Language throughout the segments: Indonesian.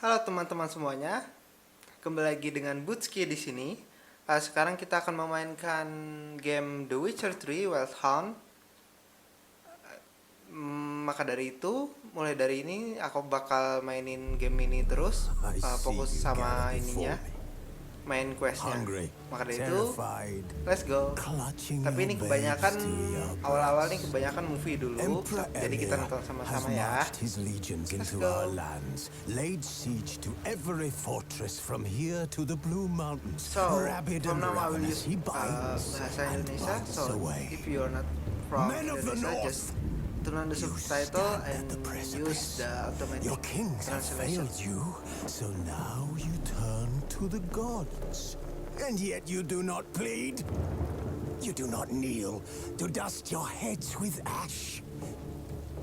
Halo teman-teman semuanya, kembali lagi dengan Butski di sini. Sekarang kita akan memainkan game The Witcher 3 Wild Hunt. Maka dari itu, mulai dari ini aku bakal mainin game ini terus, fokus sama ininya, main questnya. Maka dari itu, let's go. Tapi ini kebanyakan awal-awal ini kebanyakan movie dulu, jadi kita nonton sama-sama ya. Let's go. So, from now I will use bahasa Indonesia. So, if you're not from Indonesia, just turn on the subtitle and use the automatic translation. So now you turn to the gods, and yet you do not plead. You do not kneel to dust your heads with ash.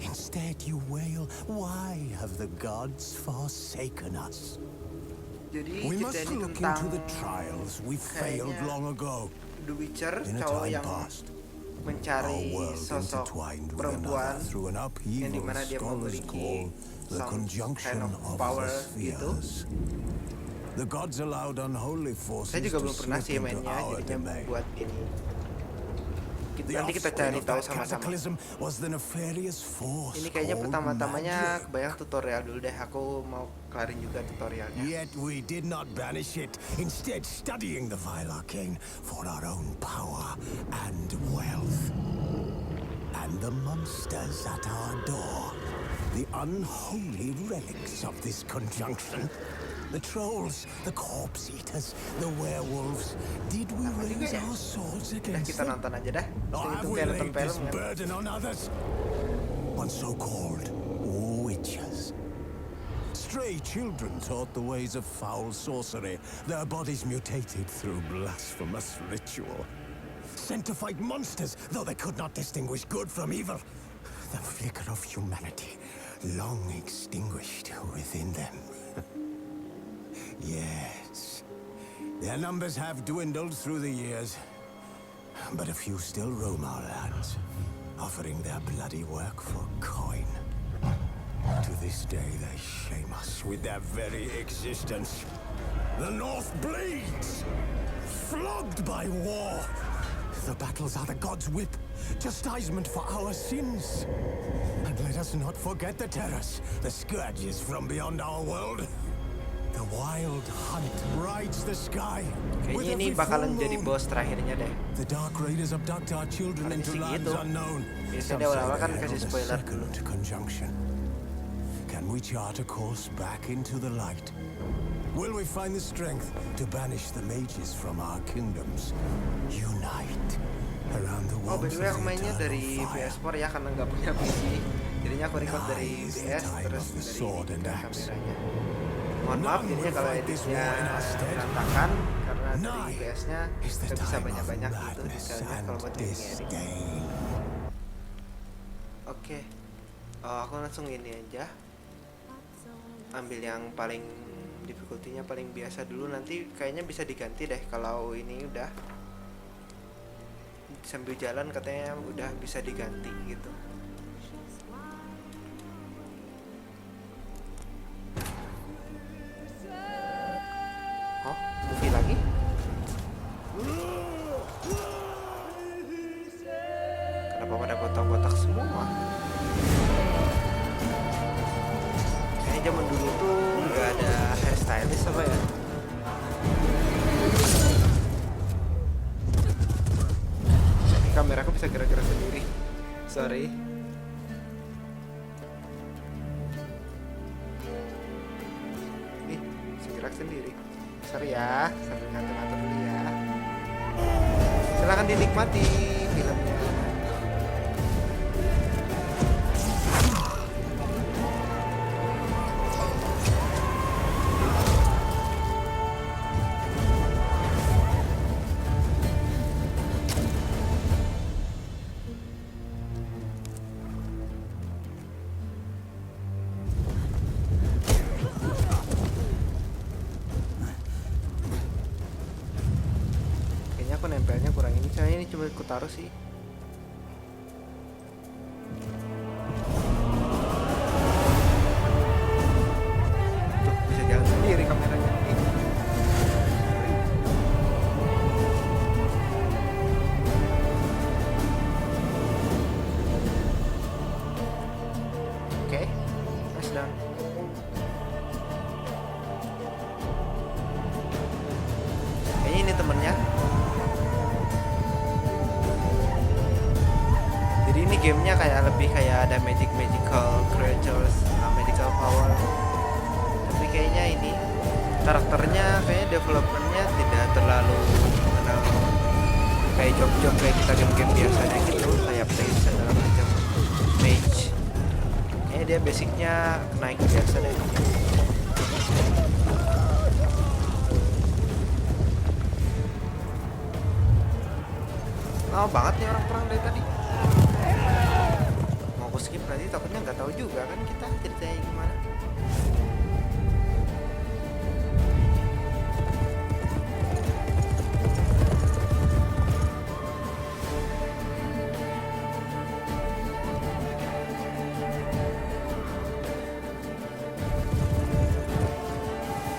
Instead you wail, why have the gods forsaken us? Jadi We kita must ini look tentang into the trials we failed long ago. The Witcher, In a cowok time yang past, mencari sosok perempuan yang dimana dia memiliki some kind of power gitu. The gods allowed unholy forces. Saya juga belum pernah sih mainnya, jadinya buat ini. Nanti kita cari tahu sama-sama. Ini kayaknya pertama-tamanya kebanyakan tutorial dulu deh. Aku mau kelarin juga tutorialnya. Yet we did not banish it, instead studying the vile arcane for our own power and wealth. And the monsters at our door, the unholy relics of this conjunction. The trolls, the corpse eaters, the werewolves. Did we raise our swords against kita them? nonton aja dah. Or have we laid this burden on others? On so-called witches. Stray children taught the ways of foul sorcery, their bodies mutated through blasphemous ritual. Sent to fight monsters, though they could not distinguish good from evil. The flicker of humanity, long extinguished within them. Yes, their numbers have dwindled through the years, but a few still roam our lands, offering their bloody work for coin. To this day they shame us with their very existence. The North bleeds, flogged by war. The battles are the gods' whip, chastisement for our sins. And let us not forget the terrors, the scourges from beyond our world. The wild hunt rides the sky. Kayaknya ini bakalan jadi bos terakhirnya deh. The dark raiders abduct our children into lands unknown. Biasanya awal-awal kan kasih spoiler dulu. Conjunction. Can we chart a course back into the light? Will we find the strength to banish the mages from our kingdoms? Unite around the Oh, by walls the way, of aku the mainnya eternal dari fire. PS4 ya, karena nggak punya PC. Jadinya aku record dari Now is the PS, time terus of the dari sword and ini axe. kameranya. Mohon maaf jadinya kalau editnya berantakan, karena dari PS-nya nggak bisa banyak-banyak gitu detailnya kalau buat ngedit. Oke, aku langsung ini aja. Ambil yang paling difficulty-nya paling biasa dulu, nanti kayaknya bisa diganti deh kalau ini udah sambil jalan katanya udah bisa diganti gitu. Oh, movie lagi? Kenapa pada botak-botak semua? Kayaknya zaman dulu tuh nggak ada hairstylist apa ya? Ini kameraku bisa gerak-gerak sendiri. Sorry. Nih, bisa gerak sendiri. Sorry ya, sambil ngatur-ngatur dulu ya. Silahkan dinikmati filmnya. Aku nempelnya kurang ini, kayaknya ini coba aku taruh sih. Tuh, bisa jalan gamenya kayak lebih kayak ada magical creatures, magical power. Tapi kayaknya ini karakternya kayaknya developmentnya tidak terlalu kayak job-job kayak kita game-game biasanya gitu, kayak priest segala macam, mage. Kayaknya dia basicnya naik biasa deh. Lama banget nih orang perang dari tadi. Mau aku skip nanti takutnya nggak tahu juga kan kita ceritanya gimana.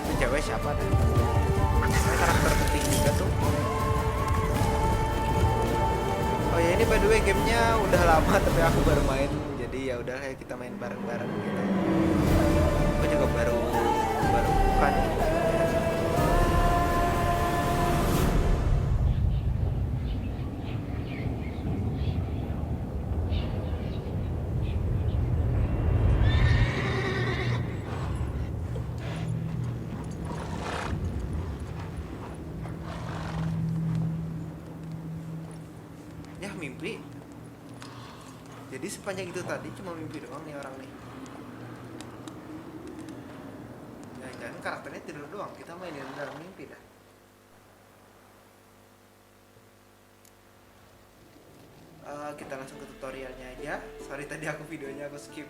Itu cewek siapa dah? Ini karakter penting juga tuh. Oh ya, ini by the way gamenya udah lama tapi aku baru main, jadi ya udah kayak kita main bareng-bareng gitu. Aku juga baru bukan. Ya mimpi. Jadi sepanjang itu tadi cuma mimpi doang nih orang nih. Jangan-jangan karakternya tidur doang, kita mainin dalam mimpi dah. Kita langsung ke tutorialnya aja. Sorry tadi aku videonya aku skip.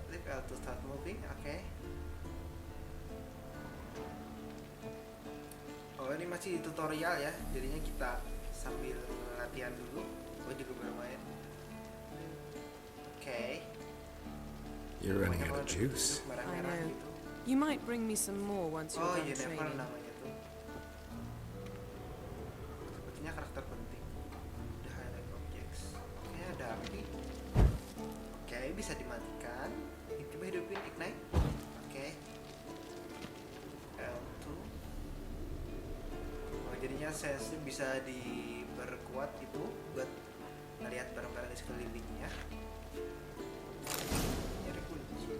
Leave L to start moving, oke. Oh ini masih tutorial ya, jadinya kita sambil latihan dulu. Gue juga baru main. Oke. You're running out of juice. Merah-merah gitu. You might bring me some more once you're Oh done Yennefer training. namanya tuh. Sepertinya karakter penting. The highlight objects. Oke ada api. Oke bisa dimatikan. Coba hidupin ignite. Oke. L2. Oh jadinya sense bisa diperkuat gitu buat melihat barang-barang di sekelilingnya. Nyari kunci.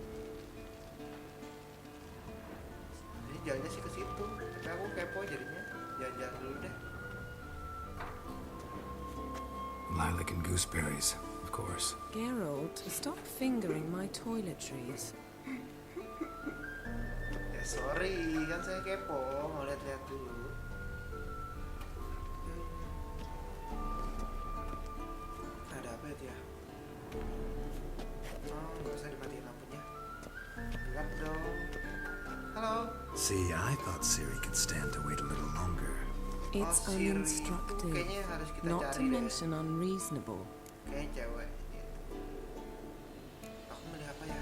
Jadi jalannya sih ke situ, tapi aku kepo jadinya jalan-jalan dulu deh. Lilac and Gooseberries, of course. Geralt, stop fingering my toiletries. Ya sorry, kan saya kepo, mau lihat-lihat dulu. Ada apa itu ya? Oh, nggak usah dimatiin lampunya. Gelap dong. Halo. See, I thought Ciri could stand to wait a little longer. It's Siri itu uninstructive, kayaknya harus kita not to cari deh. mention unreasonable. Kayaknya cewek gitu. Aku milih apa ya?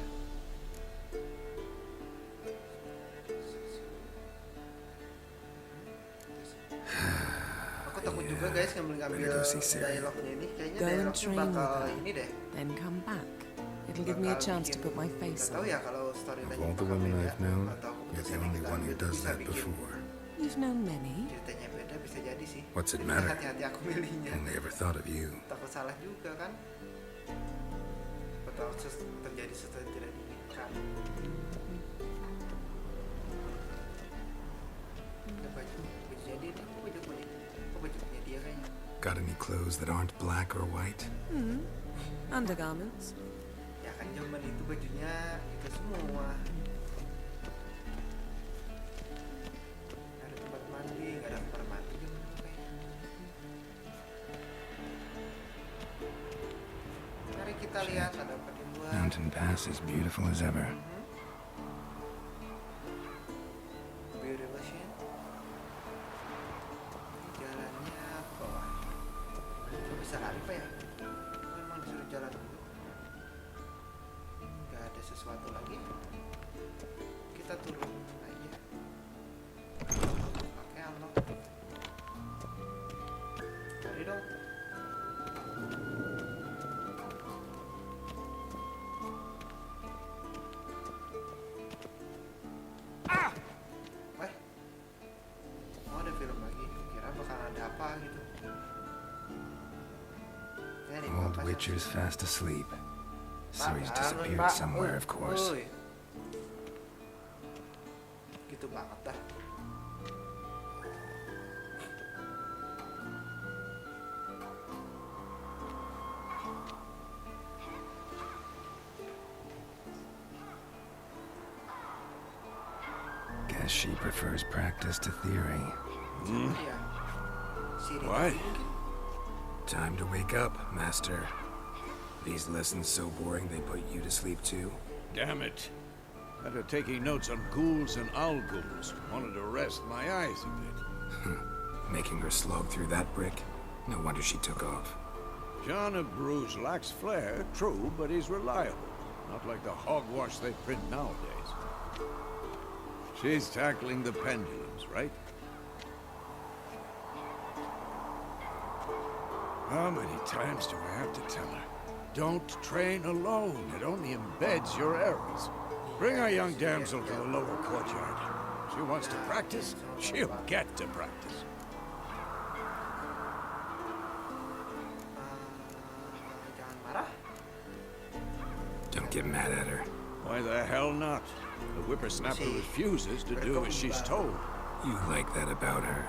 Aku takut juga guys ngambil Better go see Siri. dialognya ini. Kayaknya Go and dialognya train bakal with her. ini deh. Then come back. It'll give me a chance to put my face Gak tahu on. ya kalau storyline Of all the women I've known, you're the only one who does that before. You've known many. Ceritanya beda bisa jadi sih. What's it Jadi matter? hati-hati aku milihnya. Only ever thought of you. Takut salah juga kan. Betul terjadi sesuatu yang tidak diinginkan. Ada baju jadi ini kok bajunya dia kayaknya. Got any clothes that aren't black or white? Undergarments. Ya kan zaman itu bajunya itu semua. Gak ada tempat mandi, gak ada kamar mandi zaman dulu kayaknya. Mari kita lihat ada apa di luar. Mountain Pass is beautiful as ever. Beautiful sih. Jalannya ke bawah. Coba bisa lari pak ya? Memang disuruh jalan dulu. Gak ada sesuatu lagi. Kita turun aja. Pakai unlock. Lari dong. Weh. Oh ada film lagi. Kira bakal ada apa gitu. Butcher's fast asleep. So he's Bangun, disappeared Pak. somewhere, of course. Uy. Gitu banget dah. Guess she prefers practice to theory. Iya. Siri What? mungkin. Time to wake up, Master. These lessons so boring they put you to sleep too? Damn it. After taking notes on ghouls and ghouls, wanted to rest my eyes a bit. Making her slog through that brick? No wonder she took off. John of Bruges lacks flair, true, but he's reliable. Not like the hogwash they print nowadays. She's tackling the pendulums, right? How many times do I have to tell her? Don't train alone. It only embeds your errors. Bring our young damsel to the lower courtyard. She wants to practice, she'll get to practice. Jangan marah. Don't get mad at her. Why the hell not? The whippersnapper refuses to do as she's told. You like that about her.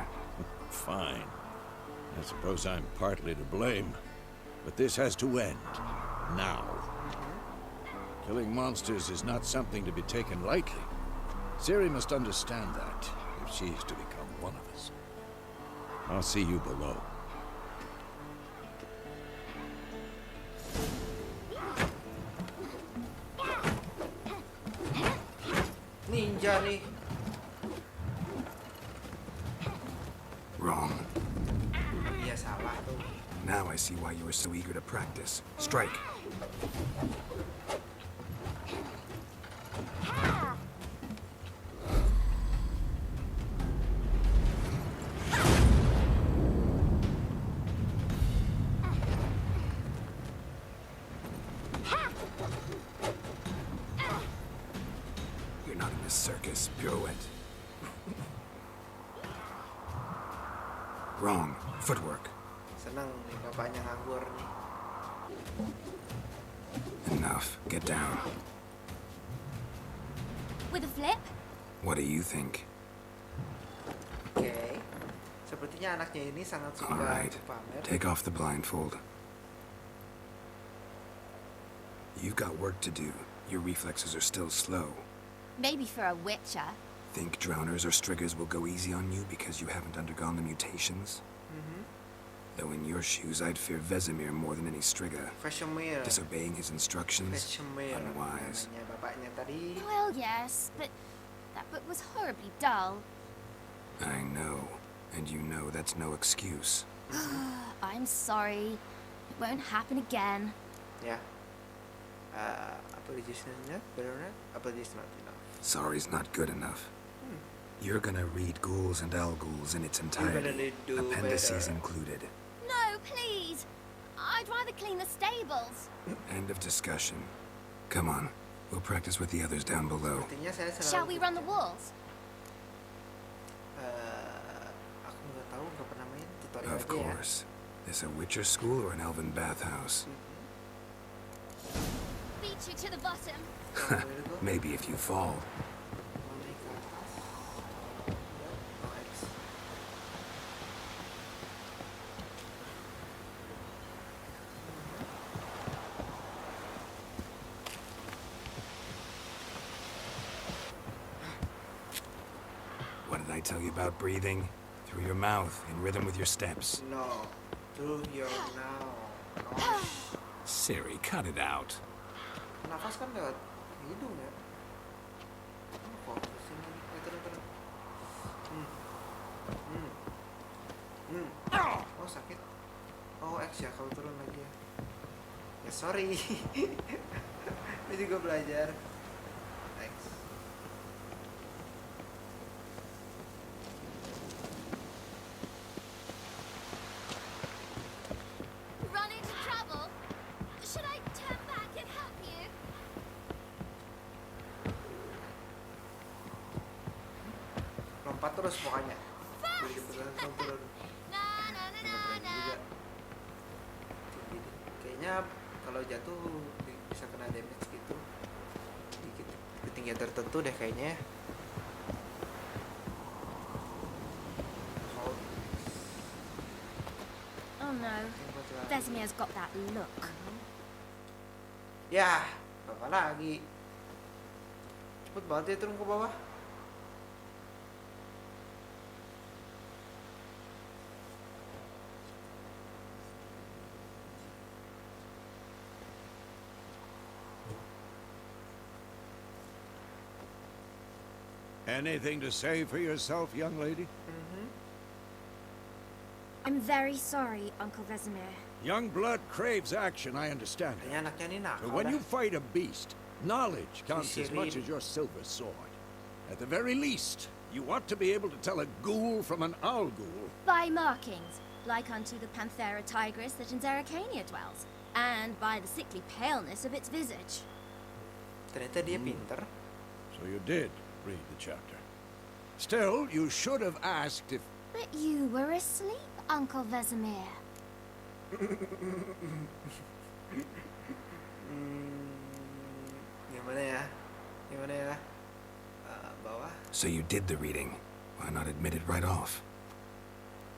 Fine. I suppose I'm partly to blame. But this has to end. Now. Killing monsters is not something to be taken lightly. Ciri must understand that, if she is to become one of us. I'll see you below. Ninja nih. Wrong. Iya salah tuh. Now I see why you were so eager to practice. Strike. You're not in a circus, pirouette. Wrong. Footwork. Seneng nih bapaknya nganggur nih. Enough. Get down. With a flip? What do you think? Oke. Sepertinya anaknya ini sangat suka All right. untuk pamer. Take off the blindfold. You've got work to do. Your reflexes are still slow. Maybe for a witcher. Think drowners or striggers will go easy on you because you haven't undergone the mutations? Though in your shoes, I'd fear Vesemir more than any strigger. Vesemir. Disobeying his instructions? Vesemir. Unwise. Namanya bapaknya tadi. Well, yes, but that book was horribly dull. I know. And you know that's no excuse. I'm sorry. It won't happen again. Ya. Apologies enough, better apologies not enough. Sorry's not good enough. You're gonna read Ghouls and Ghouls in its entirety, do appendices better. included. No, please. I'd rather clean the stables. End of discussion. Come on, we'll practice with the others down below. Sepertinya saya selalu. Shall we run the walls? Aku nggak tahu, nggak pernah main tutorial Of aja ya. course. This a Witcher school or an elven bathhouse? Beat you to the bottom. Maybe if you fall. Naik ke atas. Ya, no X. What did I tell you about breathing? Through your mouth, in rhythm with your steps. No, through your now. No. Ciri, cut it out. Nafas kan lewat hidung ya. Kok sini? Turun. Oh sakit. Oh X ya kalau turun lagi ya. Ya sorry. Ini juga belajar. X. Run into trouble? Should I turn back and help you? Lompat terus pokoknya. Begitu turun. Na na na na na. Juga. Kayaknya kalau jatuh bisa kena damage gitu di ketinggian tertentu deh kayaknya ya. Oh no. Vesemir's got that look. Ya, apa lagi? Cepet banget ya turun ke bawah. Anything to say for yourself, young lady? I'm very sorry, Uncle Vesemir. Young blood craves action, I understand that. Kayaknya anaknya ini nakal But when dah. you fight a beast, knowledge counts as much as your silver sword. At the very least, you want to be able to tell a ghoul from an owl ghoul. By markings, like unto the Panthera tigris that in Zeracania dwells, and by the sickly paleness of its visage. Ternyata dia pinter. So you did read the chapter. Still, you should have asked if... But you were asleep, Uncle Vesemir. Gimana ya? Gimana ya? Bawah. So you did the reading. Why not admit it right off?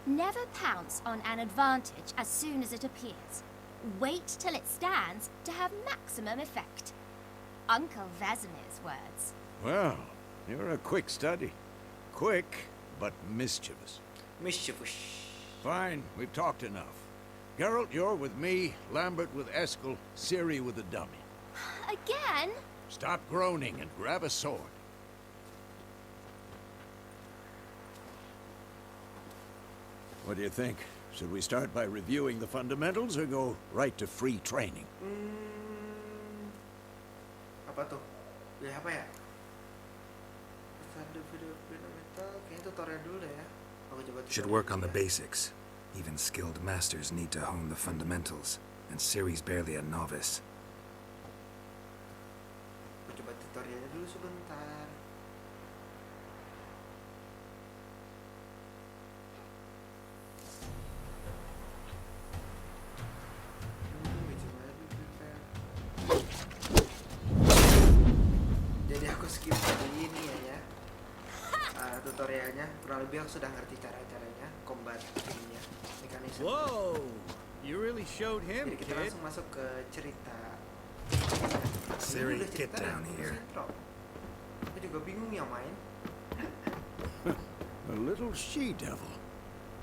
Never pounce on an advantage as soon as it appears. Wait till it stands to have maximum effect. Uncle Vesemir's words. Well, you're a quick study. Quick, but mischievous. Mischievous. Fine, we've talked enough. Geralt, you're with me, Lambert with Eskel, Ciri with the dummy. Again? Stop groaning and grab a sword. What do you think? Should we start by reviewing the fundamentals or go right to free training? Apa tuh? Pilih apa ya? Ada video fundamental, kayaknya tutorial dulu deh ya. Aku coba Should tutorial work on dulu the ya. basics. Even skilled masters need to hone the fundamentals, and Ciri's barely a novice. Aku coba tutorialnya dulu sebentar. Jadi aku skip tadi ini ya, tutorialnya. Kurang lebih aku sudah ngerti cara-caranya, combat ininya, mekanisme. Whoa! You really showed him, Jadi kita kid. langsung masuk ke cerita. Ciri, Ini udah get cerita down dan here. intro. Aku juga bingung yang main. A little she-devil.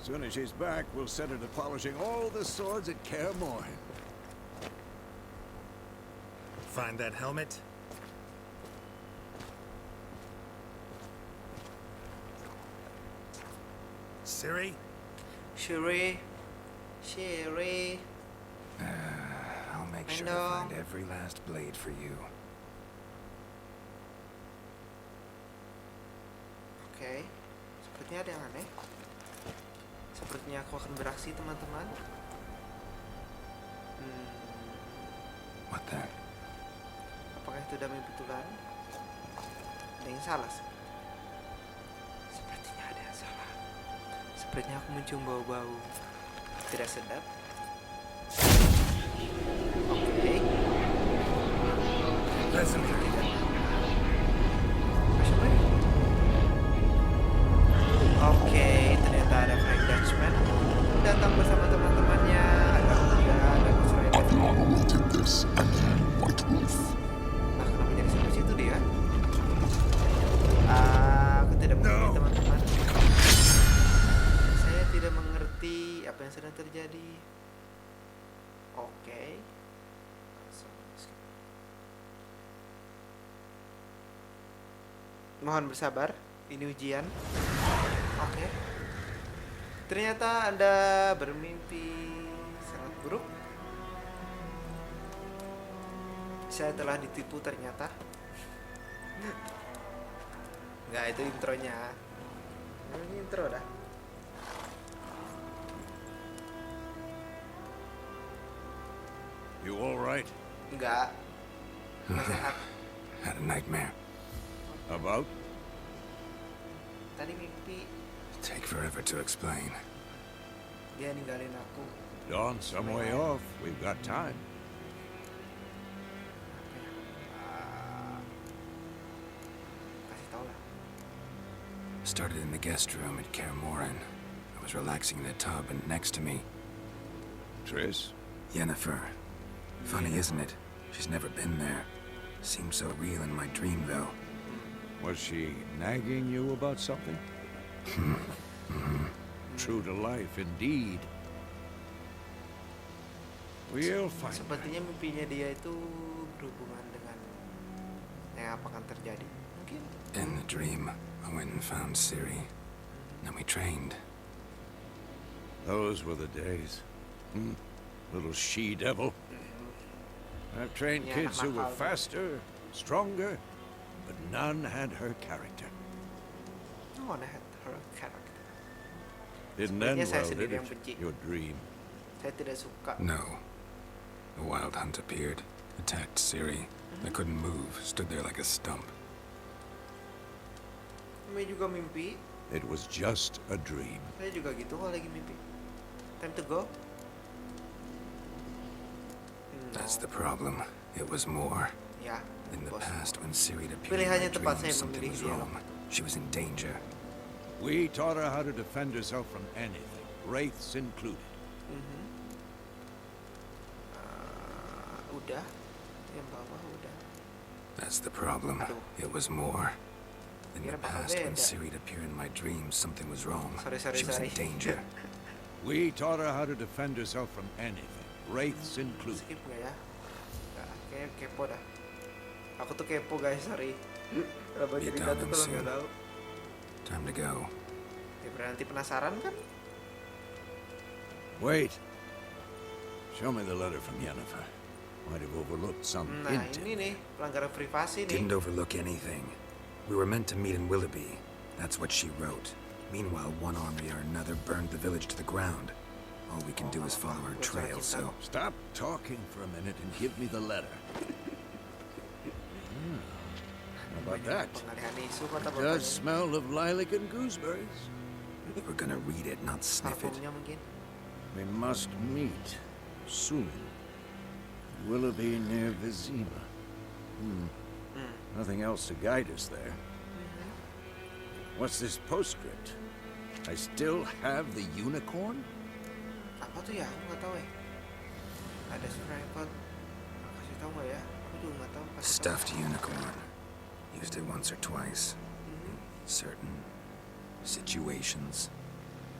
Soon as she's back, we'll set her to polishing all the swords at Kaer Morhen. Find that helmet? Ciri? Sherry. I'll make I sure to know. find every last blade for you. Oke. Sepertinya ada yang aneh. Sepertinya aku akan beraksi, teman-teman. What the? Apakah itu damai betulan? Ada yang salah sih. Sepertinya ada yang salah. Sepertinya aku mencium bau-bau tidak sedap. Oke. Vesemir. Siapa ini? Oke, ternyata ada Frank Dutchman datang bersama teman-temannya. Ada Engga, ada Gooseberries. Nah, kenapa jadi sampai situ dia? Aku tidak mengerti, teman-teman. Saya tidak mengerti apa yang sedang terjadi. Oke. Mohon bersabar, ini ujian. Oke. Ternyata Anda bermimpi sangat buruk. Saya telah ditipu ternyata. Enggak, itu intronya. Ini intro dah. You all right? Enggak. Nggak sehat. Had a nightmare. About? Tadi mimpi Take forever to explain. dia ninggalin aku. Dawn, some way off. We've got time. Started in the guest room at Kaer. I was relaxing in the tub, and next to me, Triss? Yennefer. Funny, isn't it? She's never been there. Seemed so real in my dream, though. Was she nagging you about something? True to life, indeed. We'll find out. Sepertinya mimpinya dia itu berhubungan dengan yang apa akan terjadi. Mungkin. In the dream, I went and found Ciri. Then we trained. Those were the days. Little she-devil. I've trained Yeah, kids who were Maka. faster, stronger, but none had her character. No one had her character. Didn't Sepertinya end saya well, sendiri did yang it? benci. Your dream. Saya tidak suka. No. A wild hunt appeared, attacked Ciri. I couldn't move, stood there like a stump. Kami juga mimpi. It was just a dream. Saya juga gitu kalau lagi mimpi. Time to go. That's the problem. It was more. Ya. In the bos. past, when Ciri appeared in Pilihannya my tepat, saya dreams, something memilih was dia. wrong. She was in danger. We taught her how to defend herself from anything, wraiths included. Udah. Yang bawah udah. That's the problem. It was more. In the Kira bakal past, when beda. Ciri appeared in my dreams, something was wrong. Sorry. She was in danger. We taught her how to defend herself from anything, wraiths included. Skip nggak ya? Nggak, kayak kepo dah. Aku tuh kepo guys, sorry. Kenapa Ya, cerita tuh dalam kalau sih. nggak tahu? Time to go. Ya berarti penasaran kan? Wait. Show me the letter from Yennefer. Might have overlooked some Nah hint. ini nih, pelanggaran privasi nih. Didn't overlook anything. We were meant to meet in Willoughby. That's what she wrote. Meanwhile, one army or another burned the village to the ground. All we can do is follow her trail, so... Stop talking for a minute and give me the letter. How about that? Pengalihan isu kata Does bapaknya. smell of lilac and gooseberries. We're gonna read it, not sniff it. Parfumnya mungkin. We must meet soon. Willoughby near Vizima. Nothing else to guide us there. What's this postscript? I still have the unicorn? Apa tuh ya? Aku nggak tahu ya. Ada scrapbook. Kasih tahu nggak ya? Aku juga nggak tahu. Kasih tahu. Stuffed unicorn. Used it once or twice. In certain situations.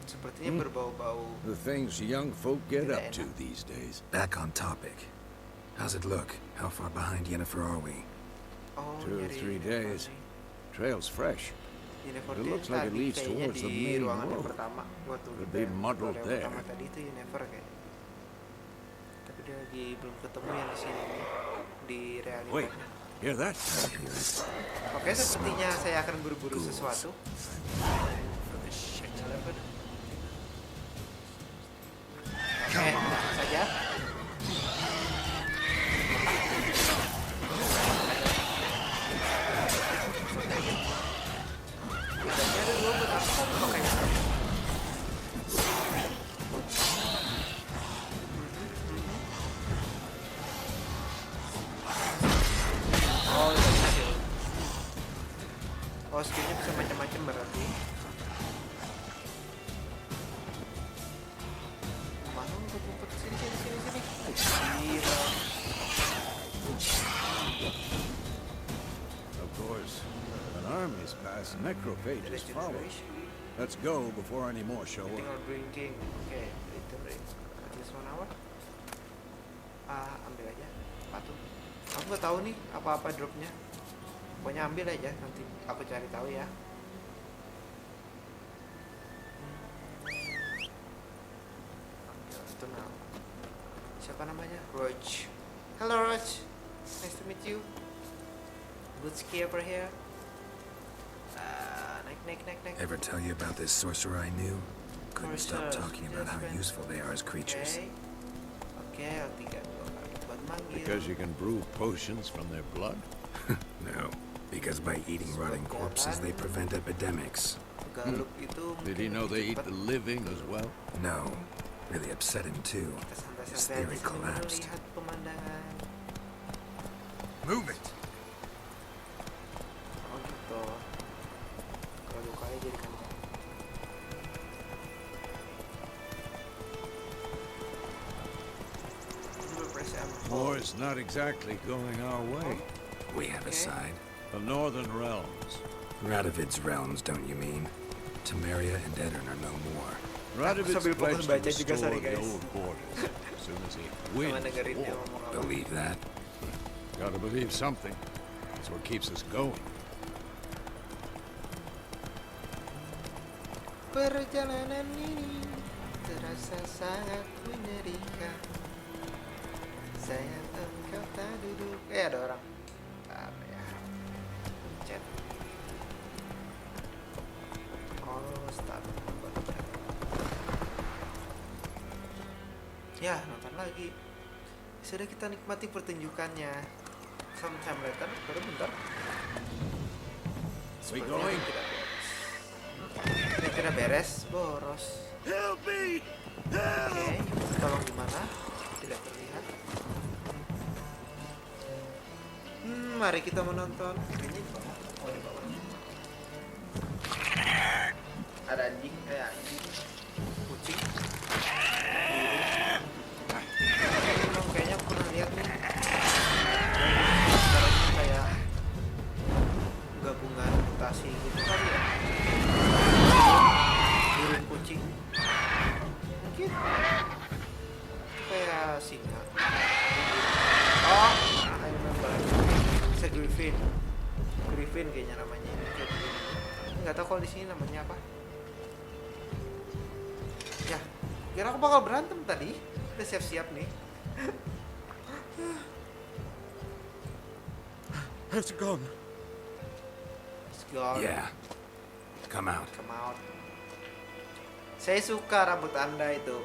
Sepertinya berbau-bau. The things young folk get up to these days. Back on topic. How's it look? How far behind Yennefer are we? Oh, 2 or nyari 3 days. informasi. Trail's fresh. Yennefer It tuh looks yang like it tadi leads kayaknya towards the di main ruangan yang road. pertama. Gua tuh Could lupa be ya. muddled Kalau yang there. pertama tadi itu Yennefer kayaknya. Tapi dia lagi belum ketemu yang di sini nih. Di Wait, realitanya. hear that? Oke, sepertinya saya akan buru-buru sesuatu. Oke, langsung saja. Ada dua buat apa satu pakainya? Oh, itu skill. Oh, skillnya bisa macam-macam berarti. Mana ngumpet-ngumpet sini. Gila. Of course. When armies pass, necrophages follow. Regeneration. Let's go before any more show Eating up. or drinking. Oke, regenerate. At least 1 hour. Ambil aja. Patuh. Aku nggak tahu nih apa-apa dropnya. Pokoknya ambil aja, nanti aku cari tahu ya. Ambil itu now. Siapa namanya? Roach. Hello Roach. Nice to meet you. Good ski over here. Naik. Ever tell you about this sorcerer I knew? Couldn't stop Sorcerer, talking about how yes, useful they are as creatures. Oke, L3 dua kali buat manggil. Because you can brew potions from their blood? No, because by eating rotting corpses they prevent epidemics. Galuk itu Did he know they eat the living as well? No, really upset him too. kita His santai-santai theory aja sambil collapsed. melihat pemandangan. Move it! Oh gitu. Kalau dukanya jadi is not exactly going our way. We have a side. The Northern Realms. Radovid's realms, don't you mean? Temeria and Edirn are no more. Radovid's sambil fokus pledged to baca juga, restore sorry, the guys. old borders as soon as he Sama wins the dengerin dia war. ngomong apa. Believe that? Gotta believe something. That's what keeps us going. Perjalanan ini terasa sangat mengerikan. Sayang engkau tak duduk. Ada orang. Apa ya? Chat. Oh, start. Ya, nonton lagi. Sudah kita nikmati pertunjukannya. Sometime later, baru bentar. We Sepertinya going? Tidak beres, boros. Help me! Oke, tolong gimana? Tidak terlihat. Mari kita menonton. Ini di bawah. Oh, di bawah. Ada anjing, anjing, kucing, burung. Kayaknya aku pernah lihat nih. Sekarang ini kayak gabungan mutasi gitu kali ya. Burung kucing. Mungkin kayak singa. Oh, I remember. Griffin. Griffin kayaknya namanya. Nggak tahu kalau di sini namanya apa. Ya, kira aku bakal berantem tadi. Udah siap-siap nih. How's it gone? It's gone. Yeah. Come out. Come out. Saya suka rambut Anda itu.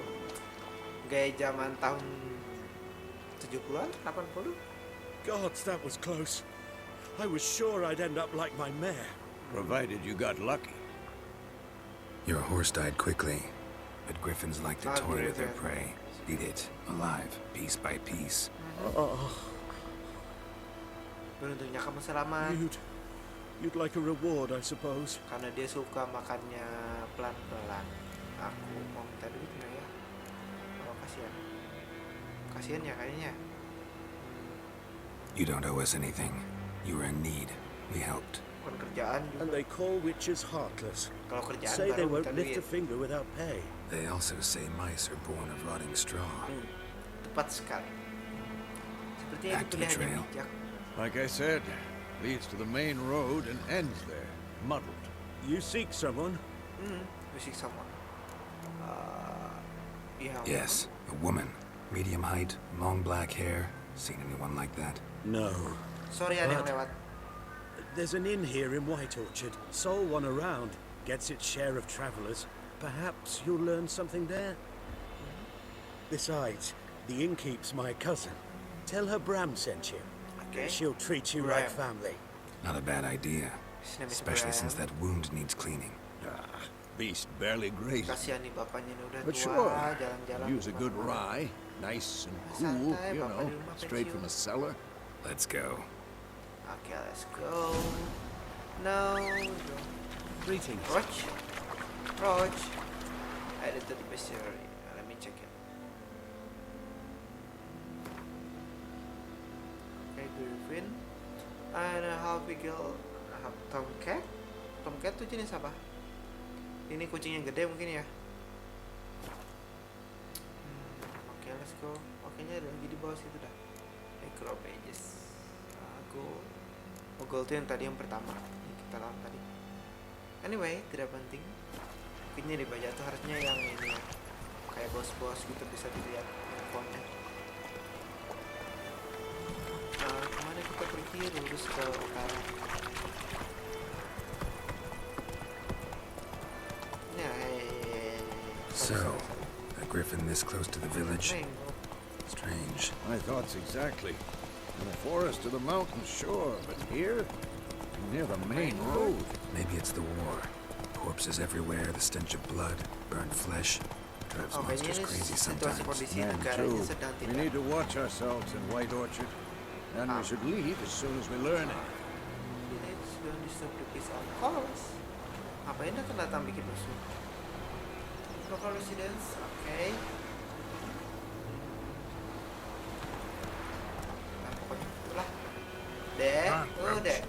Gaya zaman tahun 70-an, 80. Gods, that was close. I was sure I'd end up like my mare. Provided you got lucky. Your horse died quickly, but griffins like to Ah, toy with their griffin. prey. Eat it, alive, piece by piece. Beruntungnya kamu selamat. You'd like a reward, I suppose. Karena dia suka makannya pelan-pelan. Aku mau minta duit nggak ya? Oh, kasihan. Kasihan ya kayaknya. You don't owe us anything. You were in need. We helped. Bukan kerjaan And juga. they call witches heartless. Kalau kerjaan Say they baru won't minta lift a duit. finger without pay. They also say mice are born of rotting straw. Tepat sekali. Sepertinya Back itu to the pilihan yang trail. bijak. Like I said, leads to the main road and ends there, muddled. You seek someone? Musik sama. Ya. Yes, a woman. Medium height, long black hair. Seen anyone like that? No. Sorry ada yang lewat. There's an inn here in White Orchard. Sole one around. Gets its share of travelers. Perhaps you'll learn something there. Besides, the innkeep's my cousin. Tell her Bram sent you. Okay. She'll treat you like family. Not a bad idea. His name is Especially Bram. since that wound needs cleaning. Beast barely grazed. Kasihan nih bapaknya nih udah But tua, sure, jalan-jalan. use a good kemana-mana. rye, nice and cool, Santai, you Bapak know, di rumah straight from a pensiun. cellar. Let's go. Okay, let's go. No. Greetings. Roach. Roach. Added to the bestiary. Let me check it. Okay, Griffin. And how big Tomcat? Tomcat tuh jenis apa? Ini kucing yang gede mungkin ya? Oke, let's go. Oke-nya ada lagi di bawah situ dah. Micro pages. Gold. Oh, gold itu yang tadi yang pertama. Yang kita lawan tadi. Anyway, tidak penting. Mungkinnya di bawah tuh harusnya yang ini ya. Kayak bos-bos gitu bisa dilihat infonya. Kemana kita pergi? Lurus ke utara. Ya, So, a griffin this close to the village? Strange. My thoughts exactly. In the forest to the mountain, sure, but here, near the main road. Maybe it's the war. Corpses everywhere, the stench of blood, burnt flesh. Drives Oh, kayaknya monsters ini crazy situasi sometimes. kondisi And negaranya too, sedang we tidak. need to watch ourselves in White Orchard. And we should leave as soon as we learn it. Village don't disturb the peace of course. Ngapain akan datang bikin musuh? Local residents, oke. on, Oh, Roach. dek.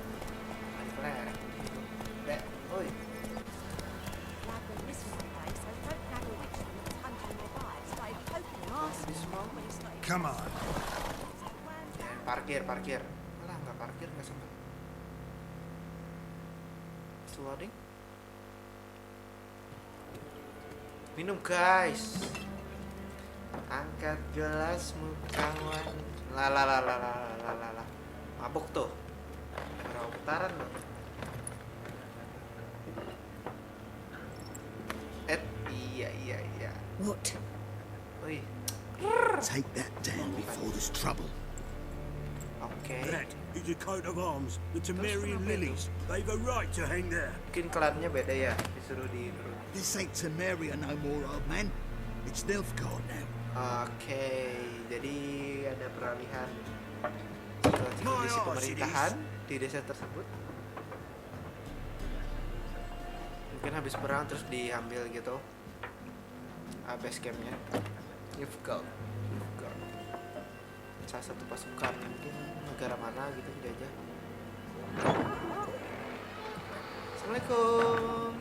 Balik lereng. Dek, oi. Habis mau. Come on. Ya, parkir. Alah, nggak parkir, nggak sempat. Loading. Minum, guys. Angkat gelasmu, kawan. Lah. Mabuk tuh. Berapa putaran loh. Iya. What? Wih, Take that down before there's trouble. oke. That is a coat of arms, the Temerian kenapa itu? lilies. They've a right to hang there. Mungkin klannya beda ya, disuruh di. This ain't Temeria no more, old man. It's Nilfgaard now. Oke, jadi ada peralihan kondisi pemerintahan di desa tersebut. Mungkin habis perang terus diambil gitu. Base campnya. Nilfgaard. Salah satu pasukan mungkin negara mana gitu dijajah. Assalamualaikum.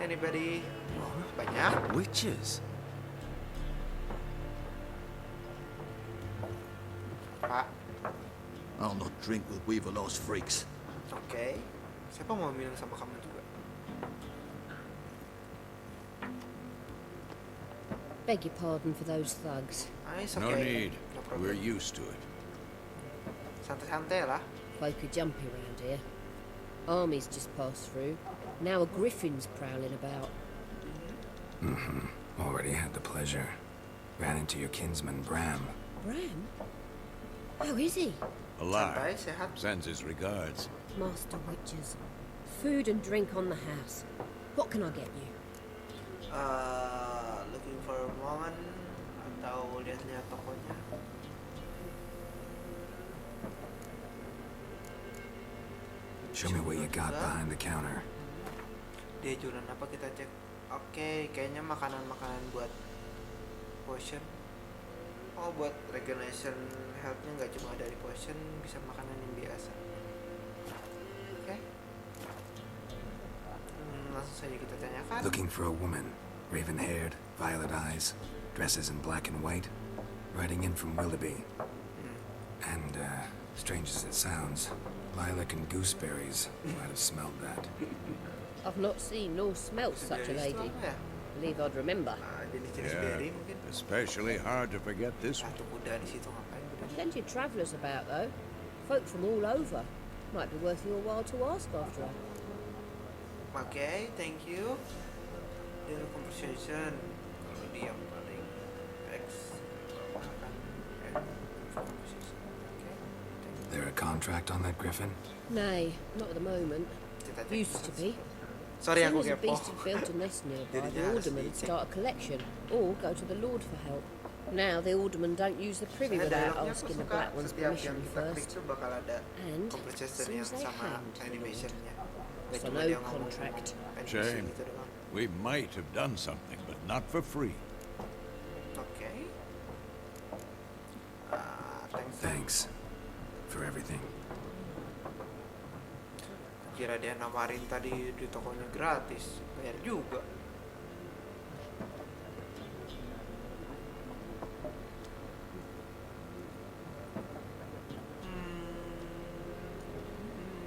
Anybody? Banyak. Witches. Pak. I'll not drink with weaver-lost freaks. Oke. Siapa mau minum sama kamu juga? Beg your pardon for those thugs. Nice, No okay. need. No problem. We're used to it. Santai-santai lah. Folk are jumpy around here. Armies just passed through. Now a griffin's prowling about. Already had the pleasure. Ran into your kinsman, Bram. Bram? How is he? Alive. Santai, sehat. Sends his regards. Master Witches. Food and drink on the house. What can I get you? Looking for a moment atau lihat-lihat tokonya. Show me what you got behind the counter. Dia jualan apa kita cek. Oke, kayaknya makanan-makanan buat potion. Oh, buat regeneration health-nya nggak cuma dari potion, bisa makanan yang biasa. Oke. Langsung saja kita tanyakan. Looking for a woman. Raven-haired, violet eyes, dresses in black and white. Riding in from Willoughby. And, strange as it sounds, Lilac and Gooseberries might have smelled that. I've not seen nor smelt such a Berries itu lady. apa ya? Believe I'd remember. Jenis-jenis Yeah, berry mungkin. especially hard to forget this one. Satu kuda di situ ngapain? Kuda? Plenty of travellers about, though. Folk from all over. Might be worth your while to ask after all. Oke, thank you. Their conversation. Kalau dia paling X akan conversation. Oke. Thank There a contract on that griffin? Nay, not at the moment. Kita cek Used to be. Sorry, As soon aku as a kepo. beast had built a nest nearby, Jadinya the harus alderman would dicek. start a collection, or go to the lord for help. Now the alderman don't use the privy Saya without dialognya aku asking the suka. black one's Setiap yang permission kita klik first. tuh bakal ada And conversation as yang soon as they sama hanged the animationnya. Nggak So cuma no dia ngomong contract. NPC Shame. gitu doang. We might have done something, but not for free. Oke. Thanks for everything. Kira dia nawarin tadi di tokonya gratis, bayar juga.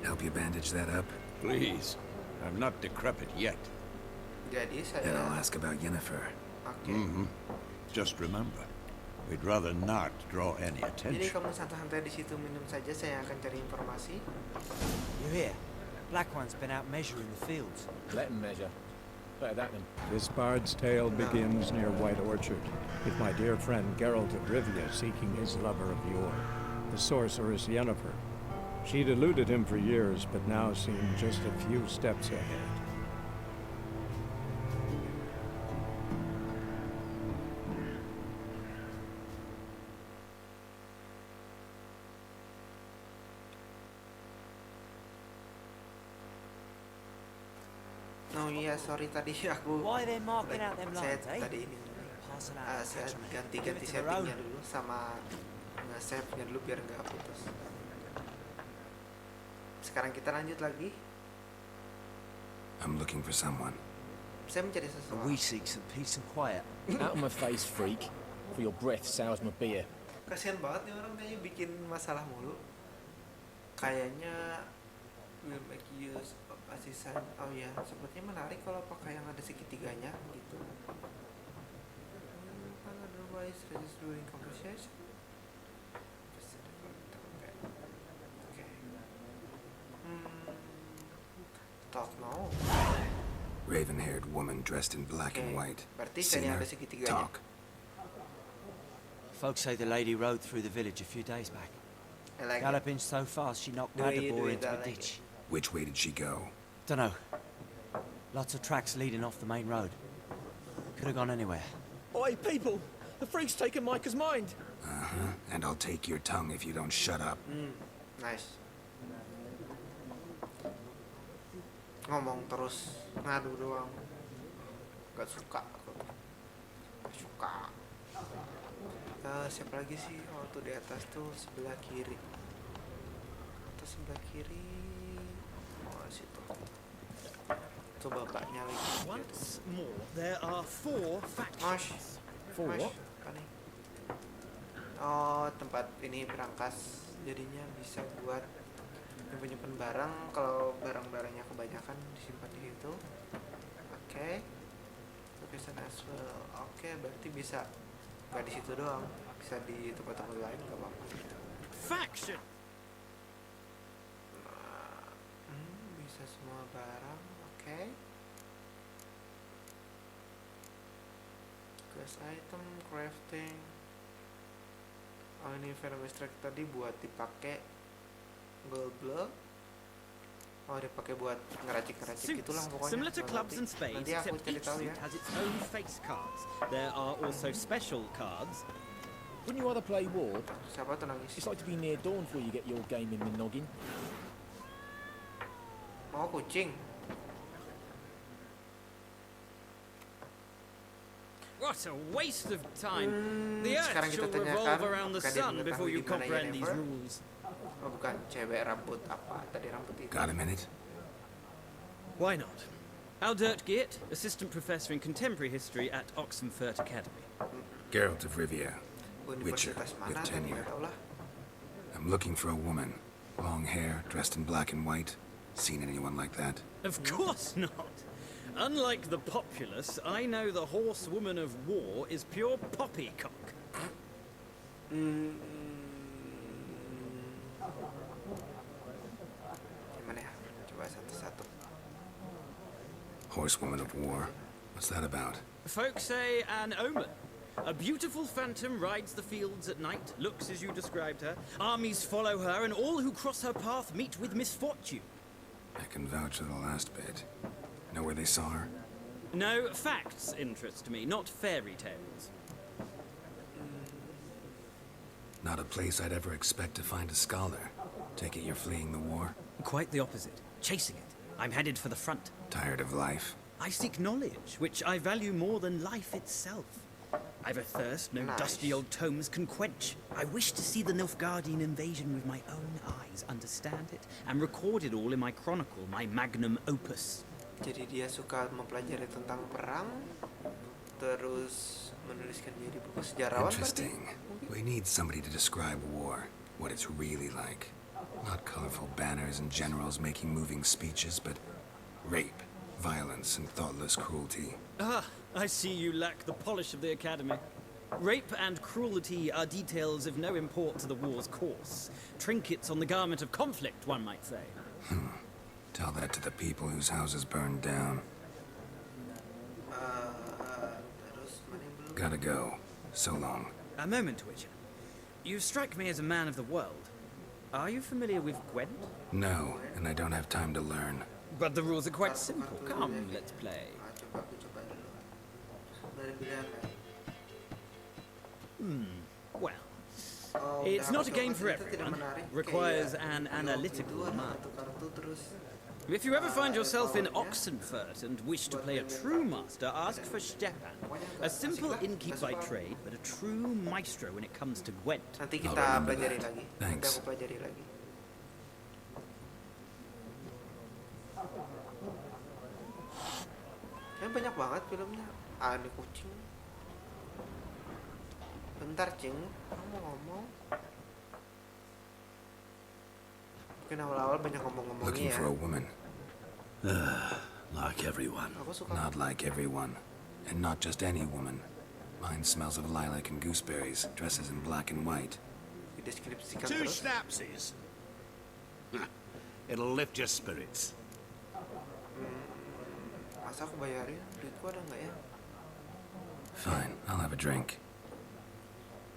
Help you bandage that up? Please. I'm not decrepit yet. Jadi Then I'll saya ask about Yennefer. oke. Just remember, we'd rather not draw any Jadi attention. kamu santai-santai di situ minum saja, saya akan cari informasi. You hear? Black One's been out measuring the fields. Let him measure. Better that than... This bard's tale begins near White Orchard, with my dear friend Geralt of Rivia seeking his lover of yore, the sorceress Yennefer. She'd eluded him for years, but now seemed just a few steps ahead. Oh iya, sorry tadi aku Why they marking out them saya lines, eh? tadi ini Passing out saya attachment. ganti-ganti Give it to their own. settingnya dulu sama nge-save-nya dulu biar nggak putus. Sekarang kita lanjut lagi. I'm looking for someone. Saya mencari And seseorang. we seek some peace and quiet. Out of my face, freak. For your breath sours my beer. Kasian banget nih orang kayaknya bikin masalah mulu. Kayaknya will make use of assistant. Oh ya, sepertinya menarik kalau pakai yang ada segitiganya gitu. Otherwise, resist during conversation. Oke. Talk now. Raven-haired woman dressed in black and white. Berarti Seen kayaknya her? ada segitiganya. Talk. Folks say the lady rode through the village a few days back. I like it. Galloping so fast she knocked Do it, Madabor do it, into I a like ditch. Which way did she go? Dunno. Lots of tracks leading off the main road. Could have gone anywhere. Oi, people! The freak's taken Micah's mind. Uh-huh. And I'll take your tongue if you don't shut up. Nice. Ngomong terus, ngadu doang. Gak suka aku. Gak suka. Siapa lagi sih? Oh tuh di atas tuh sebelah kiri. Atas sebelah kiri. Oh situ. Tuh bapaknya lagi. Once more, there are 4 factions. Mas, apa nih? Oh tempat ini berangkas. Jadinya bisa buat nyimpen barang. Kalau barang-barangnya kebanyakan disimpan di situ. Oke. Location as well. Oke, berarti bisa nggak di situ doang, bisa di tempat-tempat lain nggak apa-apa. Faction. Bisa semua barang. Oke. Class item, crafting. Oh ini venom extract tadi buat dipakai gold block. Oh dipakai buat ngeracik-ngeracik gitulah pokoknya. Similar to clubs and spades, Nanti aku except cari each tahu ya. suit has its own face cards. There are also special cards. Wouldn't you rather play war? Siapa tuh nangis? It's like to be near dawn before you get your game in the noggin. Oh kucing. What a waste of time. The sekarang earth kita shall tanyakan revolve around the apakah dia sun before mengetahui you di mana comprehend these Yennefer? rules. Oh bukan, cewek rambut apa? Tadi rambut itu. Got a minute? Why not? Aldert Geert, Assistant Professor in Contemporary History at Oxenfurt Academy. Geralt of Rivia. Witcher Universitas with mana tadi tenure. nggak tahu lah. I'm looking for a woman. Long hair, dressed in black and white. Seen anyone like that? Of course not. Unlike the populace, I know the horsewoman of war is pure poppycock. Gimana ya? Coba satu-satu. Horsewoman of war. What's that about? Folks say an omen. A beautiful phantom rides the fields at night, looks as you described her. Armies follow her, and all who cross her path meet with misfortune. I can vouch for the last bit. Know where they saw her? No, facts interest me, not fairy tales. Not a place I'd ever expect to find a scholar. Take it you're fleeing the war? Quite the opposite. Chasing it. I'm headed for the front. Tired of life? I seek knowledge, which I value more than life itself. I've a thirst no dusty old tomes can quench. I wish to see the Nilfgaardian invasion with my own eyes, understand it, and record it all in my chronicle, my magnum opus. Jadi dia suka mempelajari tentang perang, terus menuliskan jadi buku sejarawan. Interesting. We need somebody to describe war, what it's really like. Not colorful banners and generals making moving speeches, but rape, violence, and thoughtless cruelty. Ah, I see you lack the polish of the Academy. Rape and cruelty are details of no import to the war's course. Trinkets on the garment of conflict, one might say. Tell that to the people whose houses burned down. Gotta go. So long. A moment, Witcher. You strike me as a man of the world. Are you familiar with Gwent? No, and I don't have time to learn. But the rules are quite simple. Come, let's play. Well, it's not a game for everyone. Requires an analytical mind. If you ever find yourself in Oxenfurt and wish to play a true master, ask for Stepan. A simple innkeep by trade, but a true maestro when it comes to Gwent. Nanti kita pelajari lagi. Thanks. Nanti aku pelajari lagi. banyak banget filmnya. Ah, ini kucing. Bentar, Cing. Kamu mau ngomong? Mungkin awal-awal banyak ngomong-ngomongnya Looking ya. for a woman. Like everyone. Aku suka. Not like everyone. And not just any woman. Mine smells of lilac and gooseberries, dresses in black and white. Dideskripsikan 2 terus. schnapsies. It'll lift your spirits. Masa aku bayarin? Duitku ada nggak ya? Fine, I'll have a drink.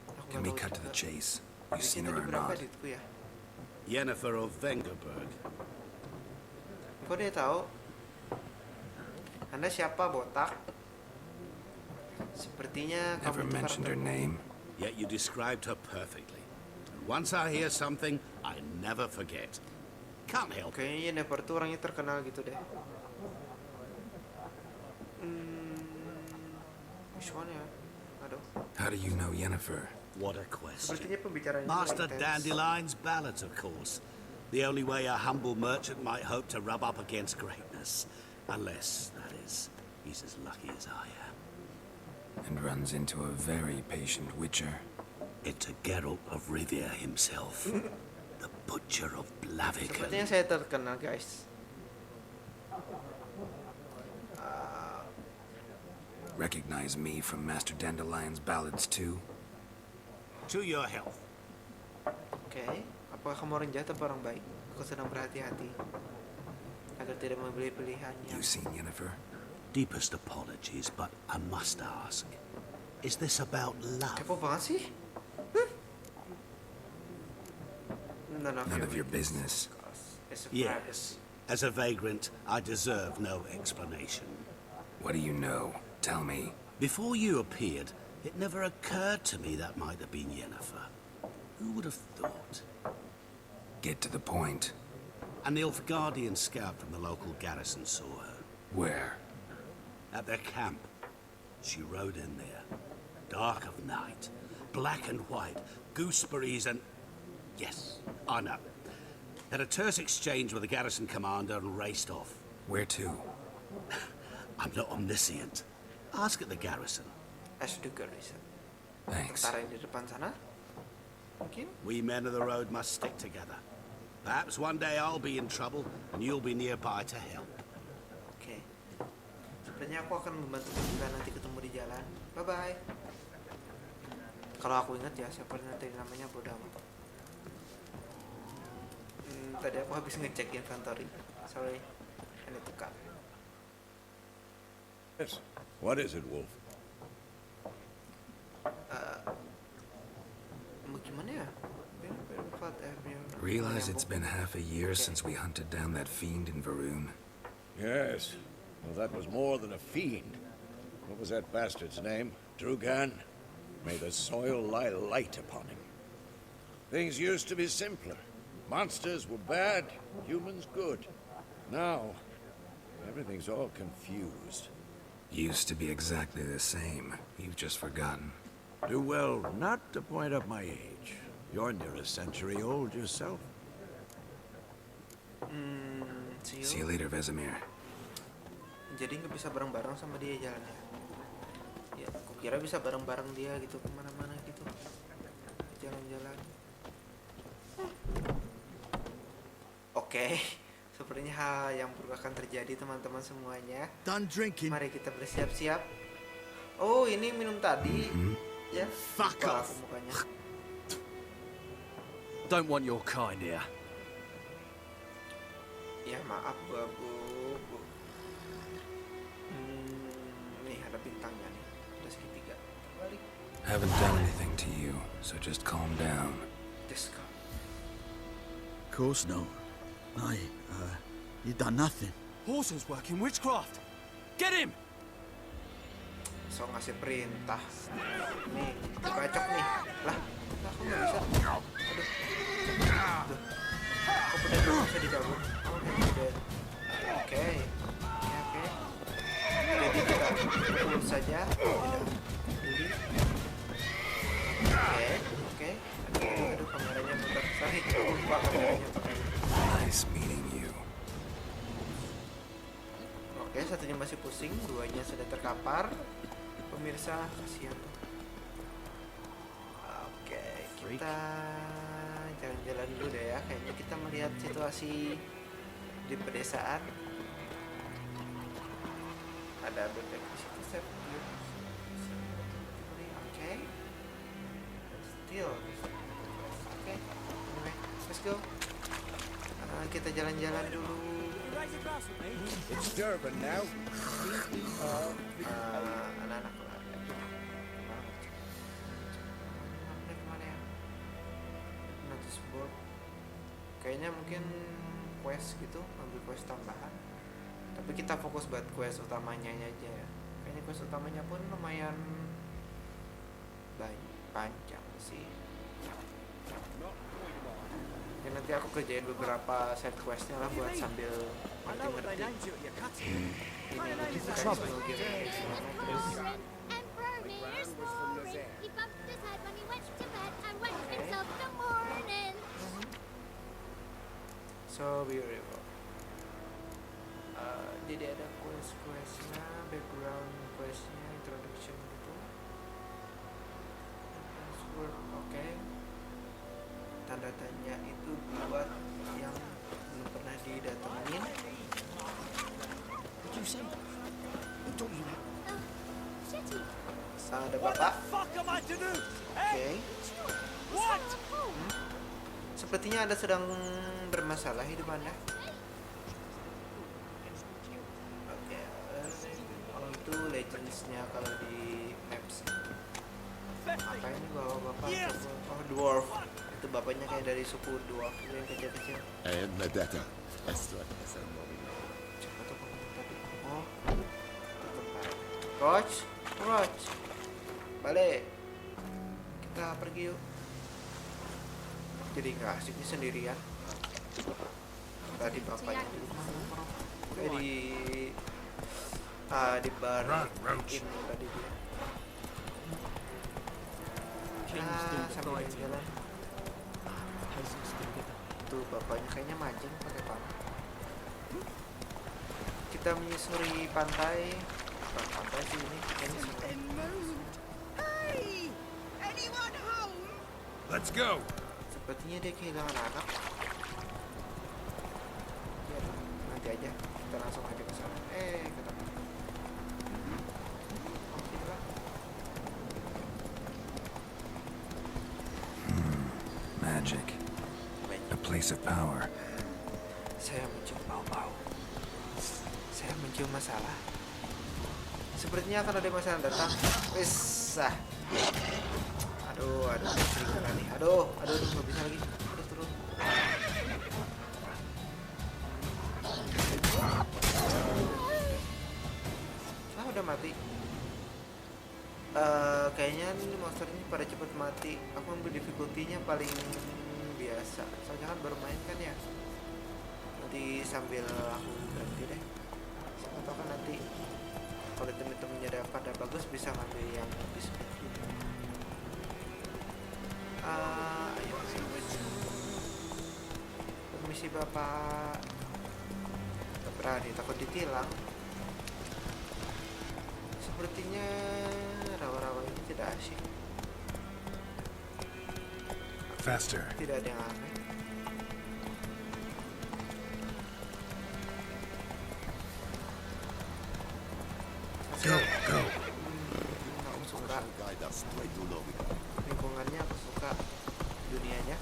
Aku Can nggak we tahu cut to juga. the chase? Di You've seen situ her or berapa not? duitku ya? Yennefer of Vengerberg. Kok dia tahu? Anda siapa, botak? Sepertinya Never kamu itu mentioned her karakterku. name. Yet you described her perfectly. And once I hear something, I never forget. Can't help it. Kayaknya Yennefer tuh orangnya terkenal gitu deh. Which one ya? Aduh. How do you know Yennefer? What a question. Sepertinya pembicaraan Master Dandelion's ballads, of course. The only way a humble merchant might hope to rub up against greatness. Unless, that is, he's as lucky as I am. And runs into a very patient witcher. Into Geralt of Rivia himself. The Butcher of Blaviken. Sepertinya saya terkenal, guys. Recognize me from Master Dandelion's ballads too? To your health. Oke, apakah kamu orang jahat atau orang baik? Aku sedang berhati-hati agar tidak membeli pilihannya. You seen Yennefer? Deepest apologies, but I must ask. Is this about love? Kepo banget sih? None of your business. It's a Yes. As a vagrant, I deserve no explanation. What do you know? Tell me. Before you appeared, it never occurred to me that might have been Yennefer. Who would have thought? Get to the point. An Nilfgaardian scout from the local garrison saw her. Where? At their camp. She rode in there. Dark of night. Black and white. Gooseberries and... Yes, I know. Had a terse exchange with the garrison commander and raced off. Where to? I'm not omniscient. Ask at the garrison. Thanks. Tentara yang di depan sana? Mungkin? We men of the road must stick together. Perhaps one day I'll be in trouble and you'll be nearby to help. Oke. Sepertinya aku akan membantu jika nanti ketemu di jalan. Bye-bye. Kalau aku ingat ya, siapa nanti namanya bodoh amat. Tadi aku habis ngecek inventory. Sorry. I need to cut. Yes. What is it, Wolf? Gimana ya? Realize it's been half a year since we hunted down that fiend in Varun. Yes. Well, that was more than a fiend. What was that bastard's name? Drugan? May the soil lie light upon him. Things used to be simpler. Monsters were bad, humans good. Now, everything's all confused. Used to be exactly the same. You've just forgotten. Do well not to point up my age. You're near a century old yourself. See you later, Vesemir. Jadi nggak bisa bareng-bareng sama dia jalannya. Ya, aku kira bisa bareng-bareng dia gitu kemana-mana gitu. Jalan-jalan. Oke, sepertinya hal yang buruk akan terjadi teman-teman semuanya. Done drinking. Mari kita bersiap-siap. Oh, ini minum tadi. Ya. Fuck Wah, off. aku mukanya. Don't want your kind here. Ya maaf Bu. Nih ada bintangnya nih. Ada segitiga. Terbalik. Haven't done anything to you, so just calm down. Disco. Of course no. You done nothing. Horses working witchcraft. Get him! So ngasih perintah. Nih, dibacok nih. Lah aku nggak bisa. Aduh. Tuh. Kok pedang belum bisa dicabut? Oh, udah. Oke. Jadi kita urut saja. Tidak peduli. Oke. Aduh, kameranya muter. Sorry, lupa kameranya pakai. Nice meeting you. Oke, satunya masih pusing, duanya sudah terkapar. Pemirsa, kasihan tuh. Oke, kita jalan-jalan dulu deh ya. Kayaknya kita melihat situasi di pedesaan. Ada bebek di situ, Seth. Oke. Still. Oke. Anyway, let's go. Kita jalan-jalan dulu. It's Durban now. Anak-anak kemana ya? Notice board. Kayaknya mungkin quest gitu, ambil quest tambahan. Tapi kita fokus buat quest utamanya aja ya. Kayaknya quest utamanya pun lumayan panjang sih. Ya, nanti aku kerjain beberapa side questnya lah buat sambil ngerti-ngerti ini mekanisme game. So beautiful. Jadi ada quest-questnya, background questnya, introduction gitu. Oke. Tanda tanya itu buat yang belum pernah didatengin. Ada bapak. Oke. Sepertinya Anda sedang bermasalah hidup Anda. Oke. Oh, itu legendsnya kalau di maps. Apa ini bapak? Oh, dwarf. Itu bapaknya kayak dari suku dwarf yang kecil-kecil. Oh, Roach, balik. Kita pergi yuk. Jadi nggak asiknya sendirian. Tadi bapaknya kayak di bar in tadi dia. Sambil jalan. Tuh bapaknya kayaknya mancing pakai panah. Kita menyusuri pantai. Bukan pantai sih ini, kayaknya sungai. Let's go. Sepertinya dia kehilangan anak. Ya, nanti aja kita langsung aja ke sana. Ketemu. Magic. A place of power. Saya mencium bau-bau. Saya mencium masalah. Sepertinya akan ada masalah datang. Wesah. Aduh, keringetan nih. Aduh, nggak bisa lagi. Aduh, turun. Udah mati. Kayaknya ini monster ini pada cepet mati. Aku ambil difficulty-nya paling biasa. Soalnya kan baru main kan ya. Nanti sambil aku berhenti deh. Siapa tahu kan nanti kalau temen-temennya pada bagus bisa ngambil yang lebih speed gitu. Ayo permisi bapak. Tak berani, takut ditilang. Sepertinya rawa-rawa ini tidak asik. Faster. Tidak ada yang aneh. Go. Aku suka lingkungannya, aku suka dunianya,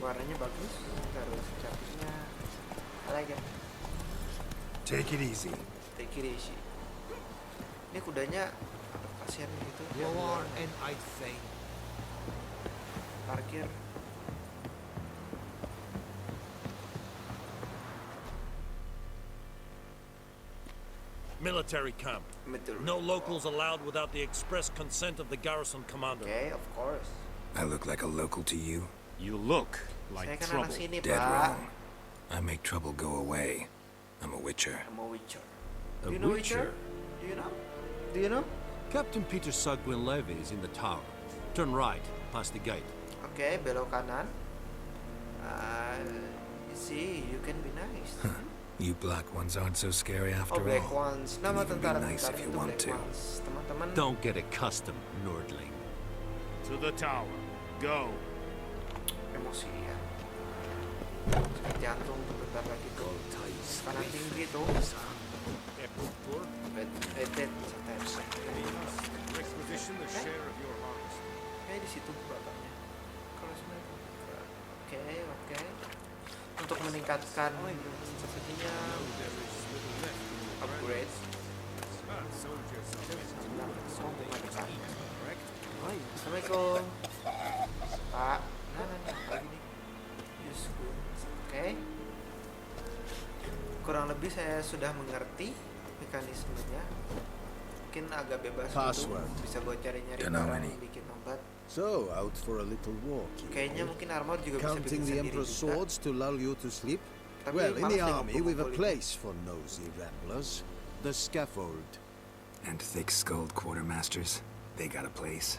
warnanya bagus, terus capusnya elegan. Take it easy. Ini kudanya kasihan gitu. Parkir. Military camp. No locals allowed without the express consent of the garrison commander. Okay, of course. I look like a local to you? You look like trouble. Sini, Dead wrong. I make trouble go away. I'm a witcher. A Do you know witcher? Do you know? Captain Peter Sugwin Levy is in the tower. Turn right, past the gate. Okay, belok kanan. See, you can be nice. You black ones aren't so scary after Black all. Ones. Nama Can even be tentara nice if you itu want Black to. Ones. Teman-teman. Don't get accustomed, Nordling. To the tower. Go. Emosi ya. Jantung bentar lagi tuh. Kanan tinggi tuh. Requisition the share of your harvest. Kayak di situ bapaknya. Kalau sebenarnya. Oke. Untuk meningkatkan sepertinya upgrade. Assalamualaikum. Pak. Nah, begini. Oke. Kurang lebih saya sudah mengerti mekanismenya. Mungkin agak bebas Password. gitu. Bisa gue cari-nyari Don't know barang any. yang bikin obat. So, out for a little walk. Kayaknya mungkin armor juga bisa bikin Counting the sendiri Emperor's juga. swords to lull you to sleep? Tapi Well, in the malas army, deh we've a ngumpul-ngumpul place for nosy ramblers. The scaffold. And thick-skulled quartermasters, they got a place.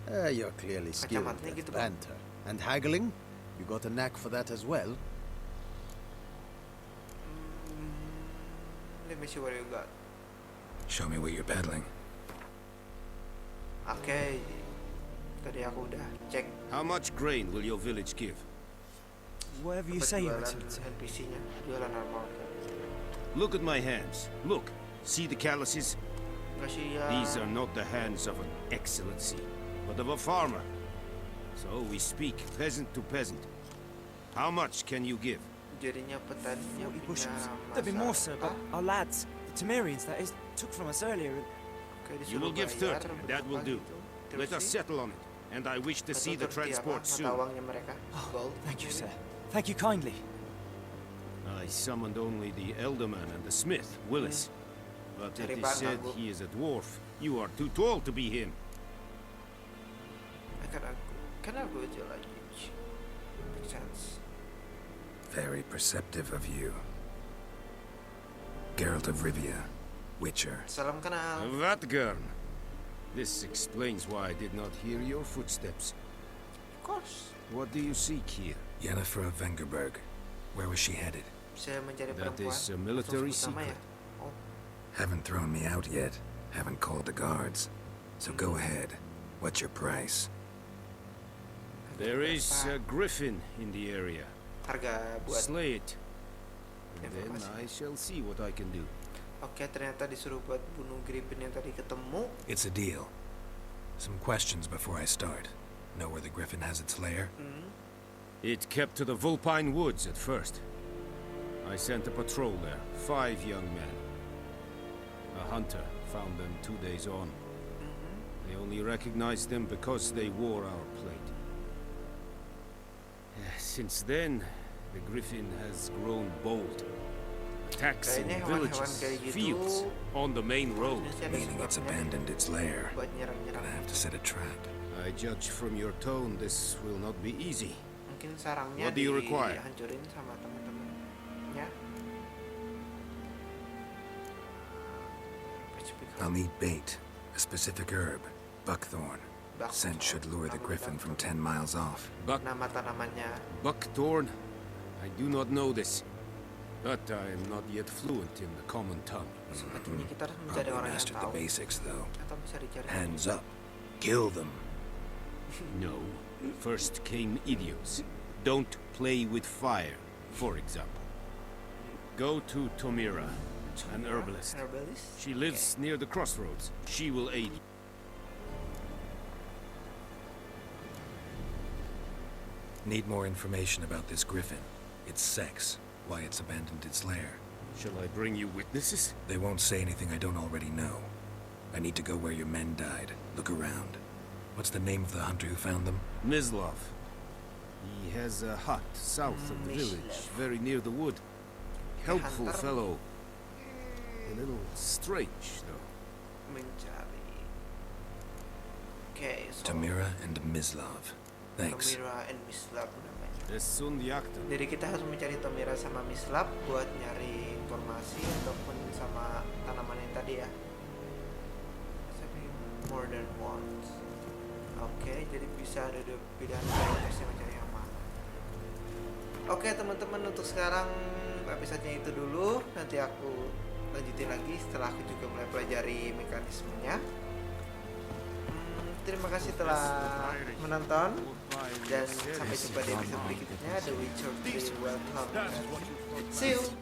You're clearly skilled Kacamatanya at gitu, Bang. banter. And haggling? You got a knack for that as well? Let me see what you got. Show me what you're peddling. Oke. Tadi aku udah cek How much grain will your village give? Whatever you say, Your jualan Excellency. NPC-nya, jualan armor. Look at my hands. Look. See the calluses? Kasih ya. These are not the hands of an excellency, but of a farmer. So we speak peasant to peasant. How much can you give? Jadinya petaninya 40 punya bushels. There'd be more, sir, but our lads, the Temerians, that is, took from us earlier. You will give 30, and that will do. Let us settle on it, and I wish to see the transport soon. Thank you, sir. Thank you kindly. I summoned only the Elderman and the smith, Willis. But it is said he is a dwarf. You are too tall to be him. Can I go to language? Makes sense. Very perceptive of you. Geralt of Rivia, Witcher. Salam kenal. Vatgern. This explains why I did not hear your footsteps. Of course. What do you seek here? Yennefer of Vengerberg. Where was she headed? Saya mencari That perempuan. is a military Langsung utama secret. ya? Oh, Haven't thrown me out yet. Haven't called the guards. So go ahead. What's your price? There is a griffin in the area. harga buat. Slay it. And then Informasi. I shall see what I can do. Oke, ternyata disuruh buat bunuh Griffin yang tadi ketemu. It's a deal. Some questions before I start. Know where the griffin has its lair? It kept to the Vulpine Woods at first. I sent a patrol there, 5 young men. A hunter found them 2 days on. They only recognized them because they wore our plate. Since then, the griffin has grown bold. Attacks in Kayaknya villages, hewan-hewan kayak gitu fields, on the main road. Meaning it's abandoned its lair. Buat nyerang-nyerang. Gonna have to set a trap. I judge from your tone this will not be easy. Mungkin sarangnya What do you require? dihancurin sama teman-temannya. I'll need bait, a specific herb, buckthorn. Scent should lure the griffin from 10 miles off. Nama tanamannya. Buckthorn? I do not know this. But I am not yet fluent in the common tongue. Sepertinya kita harus mencari Probably orang yang mastered the tahu. basics, though. Atau bisa dicari. Hands up. Kill them. No. First came idiots. Don't play with fire, for example. Go to Tomira, an herbalist. She lives near the crossroads. She will aid you. Need more information about this griffin. Its sex. Why it's abandoned its lair. Shall I bring you witnesses? They won't say anything I don't already know. I need to go where your men died. Look around. What's the name of the hunter who found them? Mislav. He has a hut south of the village, very near the wood. Helpful fellow. A little strange, though. Mencari. Oke, so Tamira and Mislav. Thanks. Tomira and Mislab namanya. Yakta. Jadi kita harus mencari Tomira sama Mislab buat nyari informasi ataupun sama tanaman yang tadi ya. More than once. Oke, jadi bisa ada pilihan prioritas yang mencari yang mana. Oke teman-teman, untuk sekarang episodenya itu dulu. Nanti aku lanjutin lagi setelah aku juga mulai pelajari mekanismenya. Terima kasih telah menonton dan sampai jumpa di episode berikutnya. The Witcher 3 welcome. See you.